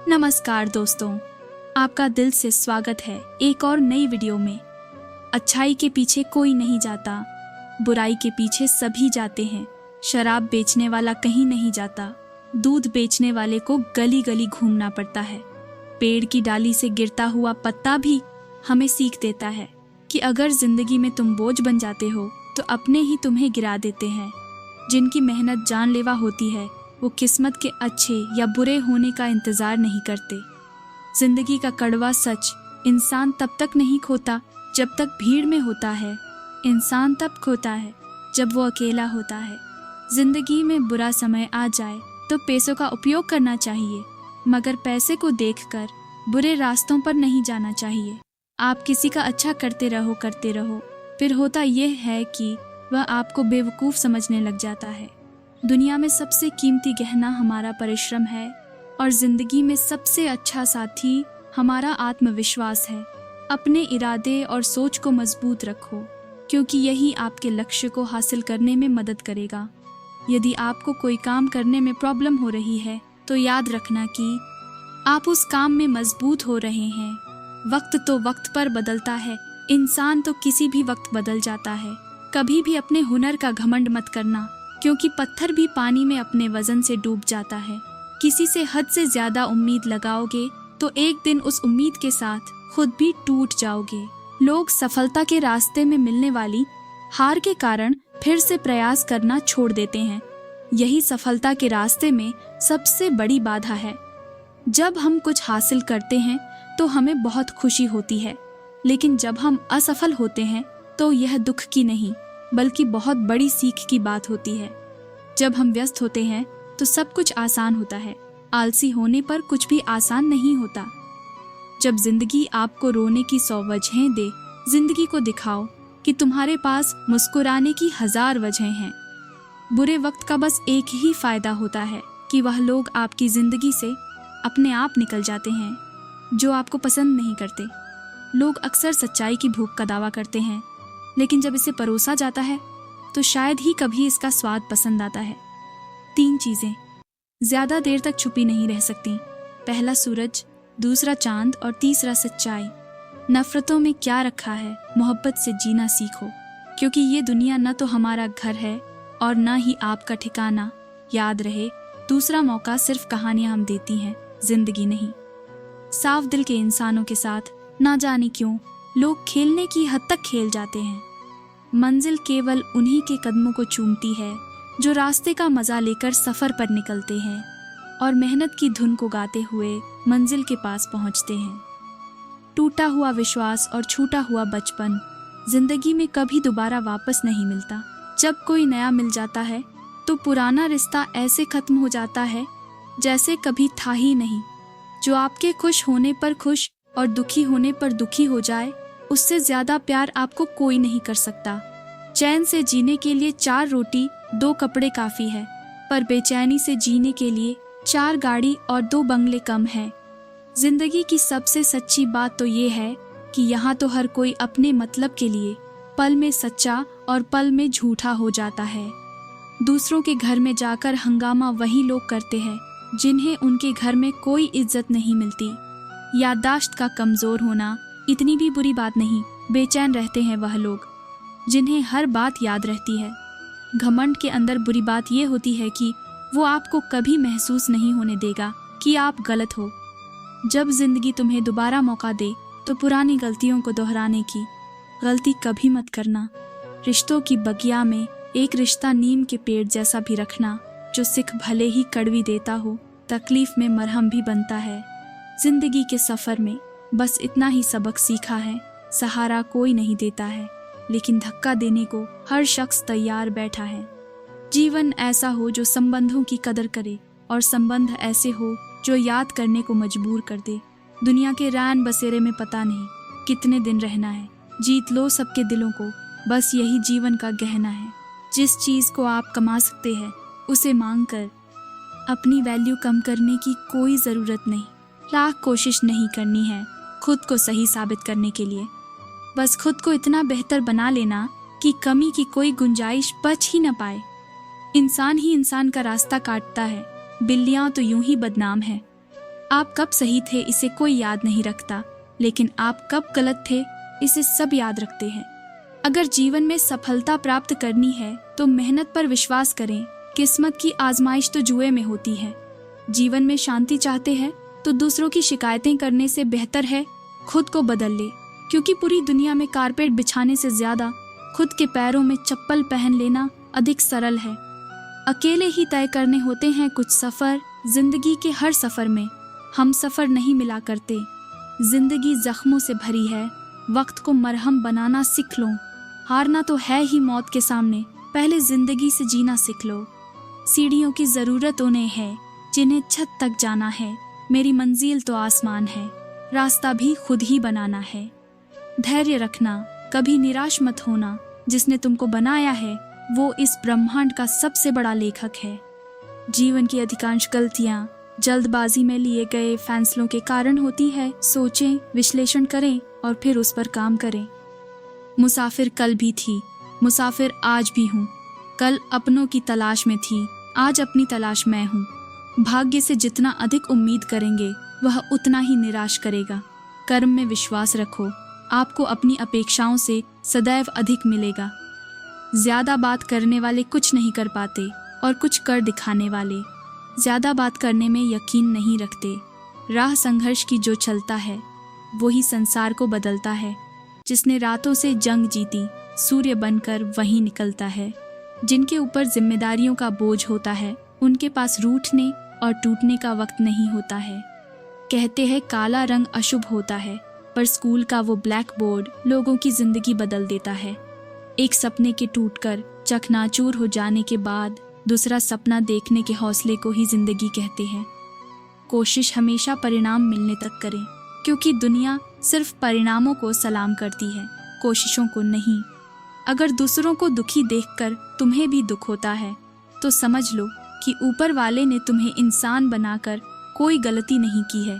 नमस्कार दोस्तों, आपका दिल से स्वागत है एक और नई वीडियो में। अच्छाई के पीछे कोई नहीं जाता, बुराई के पीछे सभी जाते हैं। शराब बेचने वाला कहीं नहीं जाता, दूध बेचने वाले को गली गली घूमना पड़ता है। पेड़ की डाली से गिरता हुआ पत्ता भी हमें सीख देता है कि अगर जिंदगी में तुम बोझ बन जाते हो तो अपने ही तुम्हें गिरा देते हैं। जिनकी मेहनत जानलेवा होती है वो किस्मत के अच्छे या बुरे होने का इंतजार नहीं करते। जिंदगी का कड़वा सच, इंसान तब तक नहीं खोता जब तक भीड़ में होता है। इंसान तब खोता है जब वो अकेला होता है। जिंदगी में बुरा समय आ जाए तो पैसों का उपयोग करना चाहिए, मगर पैसे को देखकर बुरे रास्तों पर नहीं जाना चाहिए। आप किसी का अच्छा करते रहो, फिर होता यह है कि वह आपको बेवकूफ़ समझने लग जाता है। दुनिया में सबसे कीमती गहना हमारा परिश्रम है और जिंदगी में सबसे अच्छा साथी हमारा आत्मविश्वास है। अपने इरादे और सोच को मजबूत रखो, क्योंकि यही आपके लक्ष्य को हासिल करने में मदद करेगा। यदि आपको कोई काम करने में प्रॉब्लम हो रही है तो याद रखना कि आप उस काम में मजबूत हो रहे हैं। वक्त तो वक्त पर बदलता है, इंसान तो किसी भी वक्त बदल जाता है। कभी भी अपने हुनर का घमंड मत करना, क्योंकि पत्थर भी पानी में अपने वजन से डूब जाता है। किसी से हद से ज्यादा उम्मीद लगाओगे तो एक दिन उस उम्मीद के साथ खुद भी टूट जाओगे। लोग सफलता के रास्ते में मिलने वाली हार के कारण फिर से प्रयास करना छोड़ देते हैं। यही सफलता के रास्ते में सबसे बड़ी बाधा है। जब हम कुछ हासिल करते हैं तो हमें बहुत खुशी होती है, लेकिन जब हम असफल होते हैं तो यह दुख की नहीं बल्कि बहुत बड़ी सीख की बात होती है। जब हम व्यस्त होते हैं तो सब कुछ आसान होता है, आलसी होने पर कुछ भी आसान नहीं होता। जब जिंदगी आपको रोने की 100 वजहें दे, जिंदगी को दिखाओ कि तुम्हारे पास मुस्कुराने की 1000 वजहें हैं। बुरे वक्त का बस एक ही फायदा होता है कि वह लोग आपकी जिंदगी से अपने आप निकल जाते हैं जो आपको पसंद नहीं करते। लोग अक्सर सच्चाई की भूख का दावा करते हैं, लेकिन जब इसे परोसा जाता है तो शायद ही कभी इसका स्वाद पसंद आता है। 3 चीजें ज्यादा देर तक छुपी नहीं रह सकती। पहला सूरज, दूसरा चांद और तीसरा सच्चाई। नफरतों में क्या रखा है, मोहब्बत से जीना सीखो, क्योंकि ये दुनिया न तो हमारा घर है और न ही आपका ठिकाना। याद रहे, दूसरा मौका सिर्फ कहानियां हम देती हैं, जिंदगी नहीं। साफ दिल के इंसानों के साथ ना जाने क्यों लोग खेलने की हद तक खेल जाते हैं। मंजिल केवल उन्हीं के कदमों को चूमती है जो रास्ते का मजा लेकर सफर पर निकलते हैं और मेहनत की धुन को गाते हुए मंजिल के पास पहुंचते हैं। टूटा हुआ विश्वास और छूटा हुआ बचपन जिंदगी में कभी दोबारा वापस नहीं मिलता। जब कोई नया मिल जाता है तो पुराना रिश्ता ऐसे खत्म हो जाता है जैसे कभी था ही नहीं। जो आपके खुश होने पर खुश और दुखी होने पर दुखी हो जाए, उससे ज्यादा प्यार आपको कोई नहीं कर सकता। चैन से जीने के लिए 4 रोटी 2 कपड़े काफी है, पर बेचैनी से जीने के लिए 4 गाड़ी और 2 बंगले कम है। जिंदगी की सबसे सच्ची बात तो ये है कि यहाँ तो हर कोई अपने मतलब के लिए पल में सच्चा और पल में झूठा हो जाता है। दूसरों के घर में जाकर हंगामा वही लोग करते हैं जिन्हें उनके घर में कोई इज्जत नहीं मिलती। याददाश्त का कमजोर होना इतनी भी बुरी बात नहीं। बेचैन रहते हैं वह लोग जिन्हें हर बात याद रहती है। घमंड के अंदर बुरी बात यह होती है कि वो आपको कभी महसूस नहीं होने देगा कि आप गलत हो। जब जिंदगी तुम्हें दोबारा मौका दे तो पुरानी गलतियों को दोहराने की गलती कभी मत करना। रिश्तों की बगिया में एक रिश्ता नीम के पेड़ जैसा भी रखना, जो सिख भले ही कड़वी देता हो, तकलीफ में मरहम भी बनता है। जिंदगी के सफर में बस इतना ही सबक सीखा है, सहारा कोई नहीं देता है, लेकिन धक्का देने को हर शख्स तैयार बैठा है। जीवन ऐसा हो जो संबंधों की कदर करे और संबंध ऐसे हो जो याद करने को मजबूर कर दे। दुनिया के रैन बसेरे में पता नहीं कितने दिन रहना है। जीत लो सबके दिलों को, बस यही जीवन का गहना है। जिस चीज को आप कमा सकते हैं उसे मांग कर अपनी वैल्यू कम करने की कोई जरूरत नहीं। लाख कोशिश नहीं करनी है खुद को सही साबित करने के लिए। बस खुद को इतना बेहतर बना लेना कि कमी की कोई गुंजाइश बच ही न पाए। इंसान ही इंसान का रास्ता काटता है, बिल्लियां तो यूं ही बदनाम है। आप कब सही थे इसे कोई याद नहीं रखता, लेकिन आप कब गलत थे इसे सब याद रखते हैं। अगर जीवन में सफलता प्राप्त करनी है तो मेहनत पर विश्वास करें। किस्मत की आजमाइश तो जुए में होती है। जीवन में शांति चाहते हैं तो दूसरों की शिकायतें करने से बेहतर है खुद को बदल ले, क्योंकि पूरी दुनिया में कारपेट बिछाने से ज्यादा खुद के पैरों में चप्पल पहन लेना अधिक सरल है। अकेले ही तय करने होते हैं कुछ सफर। जिंदगी के हर सफर में हम सफर नहीं मिला करते। जिंदगी जख्मों से भरी है, वक्त को मरहम बनाना सीख लो। हारना तो है ही मौत के सामने, पहले जिंदगी से जीना सीख लो। सीढ़ियों की जरूरत उन्हें है जिन्हें छत तक जाना है। मेरी मंजिल तो आसमान है, रास्ता भी खुद ही बनाना है। धैर्य रखना, कभी निराश मत होना। जिसने तुमको बनाया है वो इस ब्रह्मांड का सबसे बड़ा लेखक है। जीवन की अधिकांश गलतियां जल्दबाजी में लिए गए फैसलों के कारण होती है। सोचें, विश्लेषण करें और फिर उस पर काम करें। मुसाफिर कल भी थी, मुसाफिर आज भी हूँ। कल अपनों की तलाश में थी, आज अपनी तलाश मैं हूँ। भाग्य से जितना अधिक उम्मीद करेंगे वह उतना ही निराश करेगा। कर्म में विश्वास रखो, आपको अपनी अपेक्षाओं से सदैव अधिक मिलेगा। ज्यादा बात करने वाले कुछ नहीं कर पाते और कुछ कर दिखाने वाले ज्यादा बात करने में यकीन नहीं रखते। राह संघर्ष की जो चलता है वही संसार को बदलता है। जिसने रातों से जंग जीती सूर्य बनकर वहीं निकलता है। जिनके ऊपर जिम्मेदारियों का बोझ होता है उनके पास रूठने और टूटने का वक्त नहीं होता है। कहते हैं काला रंग अशुभ होता है, पर स्कूल का वो ब्लैक बोर्ड लोगों की जिंदगी बदल देता है। एक सपने के टूटकर चकनाचूर हो जाने के बाद दूसरा सपना देखने के हौसले को ही जिंदगी कहते हैं। कोशिश हमेशा परिणाम मिलने तक करें, क्योंकि दुनिया सिर्फ परिणामों को सलाम करती है, कोशिशों को नहीं। अगर दूसरों को दुखी देखकर तुम्हें भी दुख होता है तो समझ लो कि ऊपर वाले ने तुम्हें इंसान बनाकर कोई गलती नहीं की है।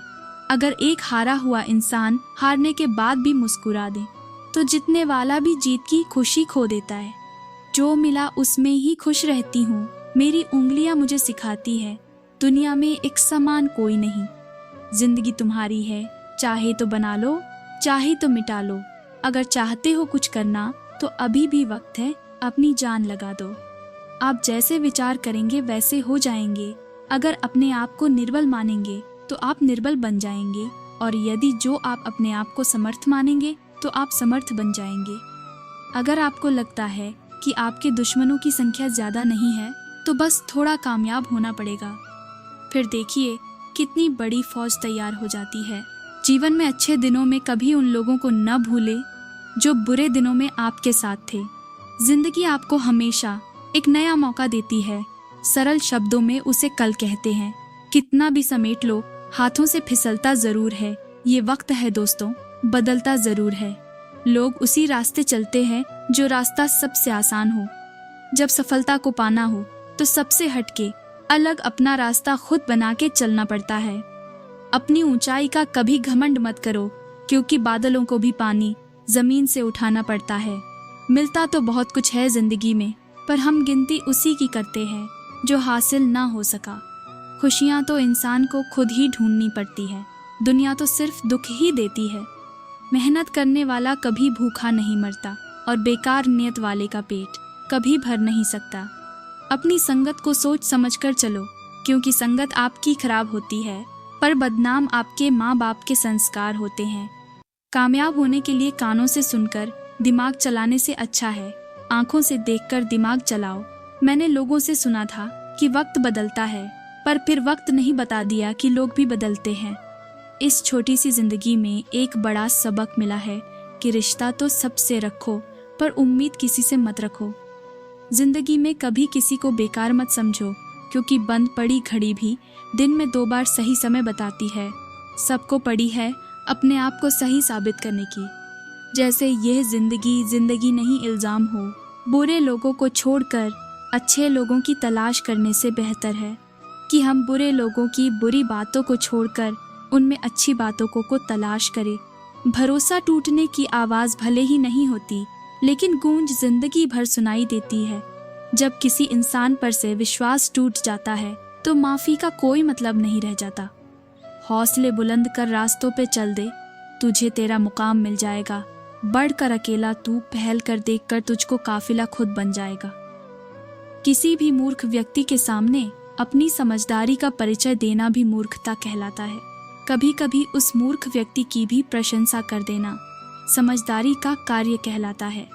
अगर एक हारा हुआ इंसान हारने के बाद भी मुस्कुरा दे तो जीतने वाला भी जीत की खुशी खो देता है। जो मिला उसमें ही खुश रहती हूँ, मेरी उंगलियां मुझे सिखाती है दुनिया में एक समान कोई नहीं। जिंदगी तुम्हारी है, चाहे तो बना लो, चाहे तो मिटा लो। अगर चाहते हो कुछ करना तो अभी भी वक्त है, अपनी जान लगा दो। आप जैसे विचार करेंगे वैसे हो जाएंगे। अगर अपने आप को निर्बल मानेंगे तो आप निर्बल बन जाएंगे, और यदि जो आप अपने आप को समर्थ मानेंगे तो आप समर्थ बन जाएंगे। अगर आपको लगता है कि आपके दुश्मनों की संख्या ज्यादा नहीं है तो बस थोड़ा कामयाब होना पड़ेगा, फिर देखिए कितनी बड़ी फौज तैयार हो जाती है। जीवन में अच्छे दिनों में कभी उन लोगों को न भूले जो बुरे दिनों में आपके साथ थे। जिंदगी आपको हमेशा एक नया मौका देती है। सरल शब्दों में उसे कल कहते हैं। कितना भी समेट लो, हाथों से फिसलता जरूर है। ये वक्त है दोस्तों, बदलता जरूर है। लोग उसी रास्ते चलते हैं जो रास्ता सबसे आसान हो। जब सफलता को पाना हो तो सबसे हटके अलग अपना रास्ता खुद बना के चलना पड़ता है। अपनी ऊंचाई का कभी घमंड मत करो, क्योंकि बादलों को भी पानी जमीन से उठाना पड़ता है। मिलता तो बहुत कुछ है जिंदगी में, पर हम गिनती उसी की करते हैं जो हासिल ना हो सका। खुशियां तो इंसान को खुद ही ढूंढनी पड़ती है, दुनिया तो सिर्फ दुख ही देती है। मेहनत करने वाला कभी भूखा नहीं मरता, और बेकार नियत वाले का पेट कभी भर नहीं सकता। अपनी संगत को सोच समझकर चलो, क्योंकि संगत आपकी खराब होती है पर बदनाम आपके माँ बाप के संस्कार होते हैं। कामयाब होने के लिए कानों से सुनकर दिमाग चलाने से अच्छा है आंखों से देखकर दिमाग चलाओ। मैंने लोगों से सुना था कि वक्त बदलता है, पर फिर वक्त नहीं बता दिया कि लोग भी बदलते हैं। इस छोटी सी जिंदगी में एक बड़ा सबक मिला है कि रिश्ता तो सबसे रखो, पर उम्मीद किसी से मत रखो। जिंदगी में कभी किसी को बेकार मत समझो, क्योंकि बंद पड़ी घड़ी भी दिन में 2 बार सही समय बताती है। सबको पड़ी है अपने आप को सही साबित करने की। जैसे यह जिंदगी नहीं इल्जाम हो। बुरे लोगों को छोड़कर अच्छे लोगों की तलाश करने से बेहतर है कि हम बुरे लोगों की बुरी बातों को छोड़कर उनमें अच्छी बातों को तलाश करें। भरोसा टूटने की आवाज़ भले ही नहीं होती, लेकिन गूंज जिंदगी भर सुनाई देती है। जब किसी इंसान पर से विश्वास टूट जाता है तो माफ़ी का कोई मतलब नहीं रह जाता। हौसले बुलंद कर रास्तों पे चल दे, तुझे तेरा मुकाम मिल जाएगा। बढ़कर अकेला तू पहल कर, देखकर तुझको काफिला खुद बन जाएगा। किसी भी मूर्ख व्यक्ति के सामने अपनी समझदारी का परिचय देना भी मूर्खता कहलाता है। कभी कभी उस मूर्ख व्यक्ति की भी प्रशंसा कर देना समझदारी का कार्य कहलाता है।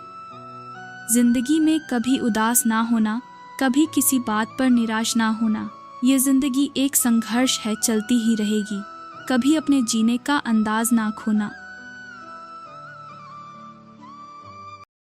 जिंदगी में कभी उदास ना होना, कभी किसी बात पर निराश ना होना। ये जिंदगी एक संघर्ष है, चलती ही रहेगी। कभी अपने जीने का अंदाज ना खोना।